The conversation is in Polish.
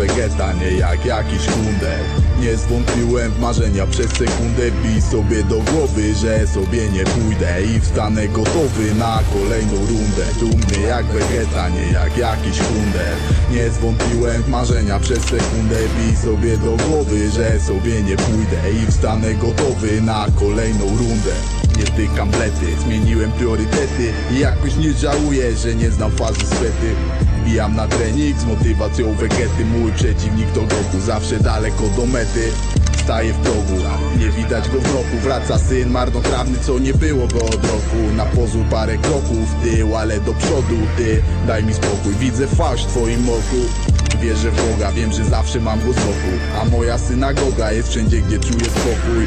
Vegeta, nie jak jakiś kunder. Nie zwątpiłem w marzenia przez sekundę. Bij sobie do głowy, że sobie nie pójdę i wstanę gotowy na kolejną rundę. Dumny jak Vegeta, nie jak jakiś kunder. Nie zwątpiłem w marzenia przez sekundę. Bij sobie do głowy, że sobie nie pójdę i wstanę gotowy na kolejną rundę. Nie tykam blety, zmieniłem priorytety i jakoś nie żałuję, że nie znam fazy swety. Wbijam na trening z motywacją Vegety. Mój przeciwnik to Goku, zawsze daleko do mety. Staje w progu, nie widać go w roku. Wraca syn marnotrawny, co nie było go od roku. Na pozór parę kroków w tył, ale do przodu. Ty, daj mi spokój, widzę fałsz w twoim oku. Wierzę w Boga, wiem, że zawsze mam go z boku. A moja synagoga jest wszędzie, gdzie czuję spokój.